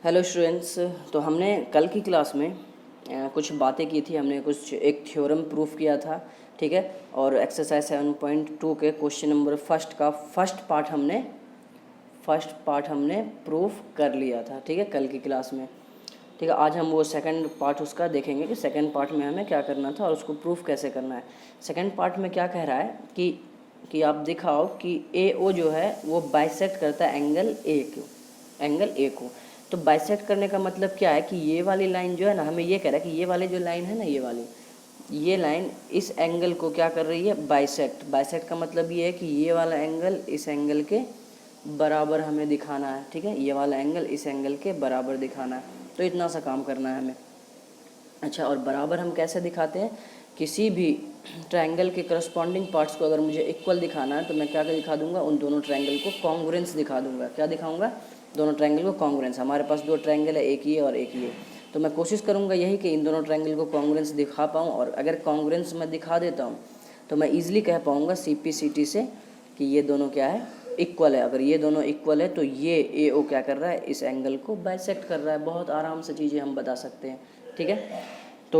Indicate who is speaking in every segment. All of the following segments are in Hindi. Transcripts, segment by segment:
Speaker 1: Hello students. तो हमने कल की क्लास में कुछ बातें की थी। हमने कुछ एक थ्योरम प्रूफ किया था, ठीक है। और एक्सरसाइज 7.2 के क्वेश्चन नंबर फर्स्ट का फर्स्ट पार्ट हमने प्रूफ कर लिया था, ठीक है, कल की क्लास में। ठीक है, आज हम वो सेकंड पार्ट उसका देखेंगे कि सेकंड पार्ट में हमें क्या करना था और उसको प्रूफ कैसे करना है। सेकंड पार्ट में क्या कह रहा है कि आप दिखाओ कि ए ओ जो है वो बाइसेक्ट करता है एंगल ए को। तो बाइसेक्ट करने का मतलब क्या है कि ये वाली लाइन जो है ना, हमें ये कह रहा है कि ये वाली जो लाइन है ना, ये लाइन इस एंगल को क्या कर रही है, बाइसेक्ट का मतलब ये है कि ये वाला एंगल इस एंगल के बराबर हमें दिखाना है, ठीक है। ये वाला एंगल इस एंगल के बराबर दिखाना है, तो इतना सा काम करना है हमें। अच्छा, और बराबर हम कैसे दिखाते हैं? किसी भी ट्रायंगल के करस्पॉन्डिंग पार्ट्स को अगर मुझे इक्वल दिखाना है तो मैं क्या दिखा दूंगा, उन दोनों ट्रायंगल को कॉन्ग्रुएंस दिखा दूंगा। क्या दिखाऊंगा? दोनों ट्रायंगल को कॉन्ग्रुएंस। हमारे पास दो ट्रायंगल है, एक ये और एक ये, तो मैं कोशिश करूंगा यही कि इन दोनों ट्रायंगल को कॉन्ग्रुएंस दिखा पाऊँ। और अगर कॉन्ग्रुएंस मैं दिखा देता हूँ तो मैं ईजिली कह पाऊँगा CP/CT से कि ये दोनों क्या है, इक्वल है। अगर ये दोनों इक्वल है तो ये AO क्या कर रहा है, इस एंगल को बाइसेक्ट कर रहा है। बहुत आराम से चीज़ें हम बता सकते हैं, ठीक है। तो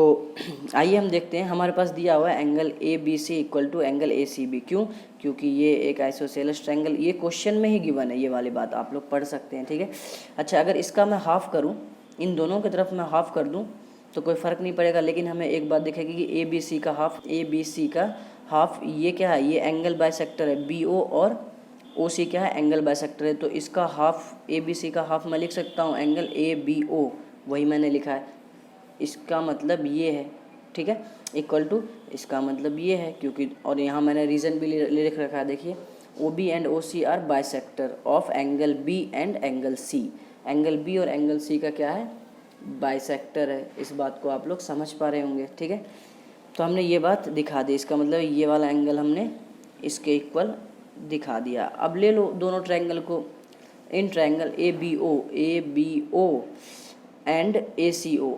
Speaker 1: आइए हम देखते हैं। हमारे पास दिया हुआ है angle ABC equal to angle ACB। क्यों? क्योंकि ये एक आइसोसेलेस ट्रायंगल, ये क्वेश्चन में ही गिवन है, ये वाली बात आप लोग पढ़ सकते हैं, ठीक है। अच्छा, अगर इसका मैं हाफ करूं, इन दोनों की तरफ मैं हाफ कर दूं तो कोई फ़र्क नहीं पड़ेगा, लेकिन हमें एक बात दिखेगी कि ABC का हाफ ये क्या है, ये एंगल बाइसेक्टर है। BO और OC क्या है, एंगल बाइसेक्टर है। तो इसका हाफ, ABC का हाफ मैं लिख सकता हूँ एंगल ABO, वही मैंने लिखा है। इसका मतलब ये है, ठीक है, इक्वल टू, इसका मतलब ये है क्योंकि, और यहाँ मैंने रीज़न भी लिख रखा है, देखिए, OB and OC are bisector of angle B and angle C। Angle B और एंगल C का क्या है, बाइसेक्टर है। इस बात को आप लोग समझ पा रहे होंगे, ठीक है। तो हमने ये बात दिखा दी, इसका मतलब ये वाला एंगल हमने इसके इक्वल दिखा दिया। अब ले लो दोनों ट्रायंगल को, in triangle ABO and ACO,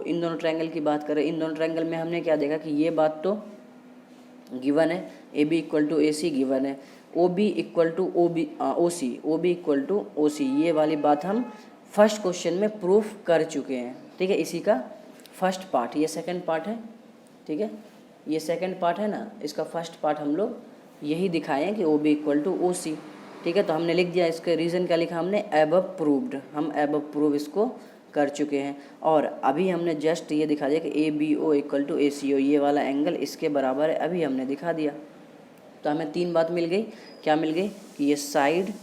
Speaker 1: इन दोनों ट्रायंगल की बात करें। इन दोनों ट्रायंगल में हमने क्या देखा कि ये बात तो गिवन है, AB equal to AC given है, OB equal to OB equal to OC, ये वाली बात हम फर्स्ट क्वेश्चन में प्रूफ कर चुके हैं, ठीक है। इसी का फर्स्ट पार्ट, ये सेकंड पार्ट है, ठीक है, ये सेकंड पार्ट है ना, इसका फर्स्ट पार्ट हम लोग यही दिखाए हैं कि OB इक्वल टू OC, ठीक है। तो हमने लिख दिया, इसका रीज़न क्या लिखा हमने, एबव प्रूव्ड। हम एबव प्रूव इसको कर चुके हैं। और अभी हमने जस्ट ये दिखा दिया कि ABO इक्वल टू ACO, ये वाला एंगल इसके बराबर है, अभी हमने दिखा दिया। तो हमें तीन बात मिल गई। क्या मिल गई? कि ये साइड,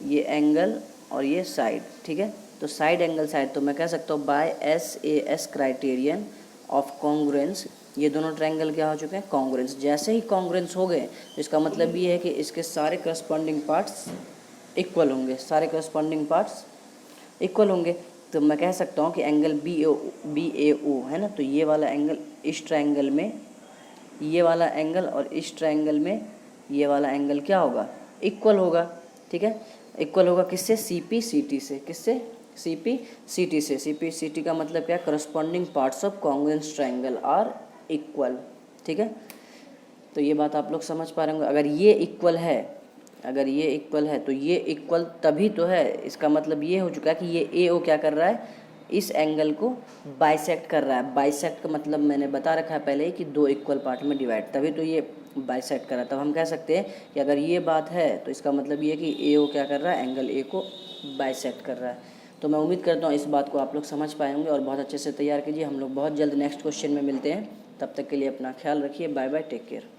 Speaker 1: ये एंगल और ये साइड, ठीक है। तो साइड एंगल साइड, तो मैं कह सकता हूँ by SAS criterion of congruence, ये दोनों ट्रायंगल क्या हो चुके हैं, कॉन्ग्रुएंस। जैसे ही कॉन्ग्रुएंस हो गए तो इसका मतलब ये है कि इसके सारे करस्पॉन्डिंग पार्ट्स इक्वल होंगे, सारे करस्पॉन्डिंग पार्ट्स इक्वल होंगे। तो मैं कह सकता हूँ कि एंगल BAO है ना, तो ये वाला एंगल इस ट्रायंगल में, ये वाला एंगल और इस ट्रायंगल में ये वाला एंगल क्या होगा, इक्वल होगा, ठीक है। इक्वल होगा किससे, CP/CT से। किससे? CP/CT से। CP/CT का मतलब क्या, corresponding parts of congruence triangle are equal, ठीक है। तो ये बात आप लोग समझ पा रहे होंगे। अगर ये इक्वल है, अगर ये इक्वल है तो ये इक्वल तभी तो है, इसका मतलब ये हो चुका है कि ये AO क्या कर रहा है, इस एंगल को बाइसेक्ट कर रहा है। बाइसेक्ट का मतलब मैंने बता रखा है पहले ही कि दो इक्वल पार्ट में डिवाइड, तभी तो ये बाइसेक्ट कर रहा है। तब हम कह सकते हैं कि अगर ये बात है तो इसका मतलब ये है कि AO क्या कर रहा है, एंगल A को बाइसेक्ट कर रहा है। तो मैं उम्मीद करता हूँ इस बात को आप लोग समझ पाए होंगे और बहुत अच्छे से तैयार कीजिए। हम लोग बहुत जल्द नेक्स्ट क्वेश्चन में मिलते हैं, तब तक के लिए अपना ख्याल रखिए। Bye bye, take care.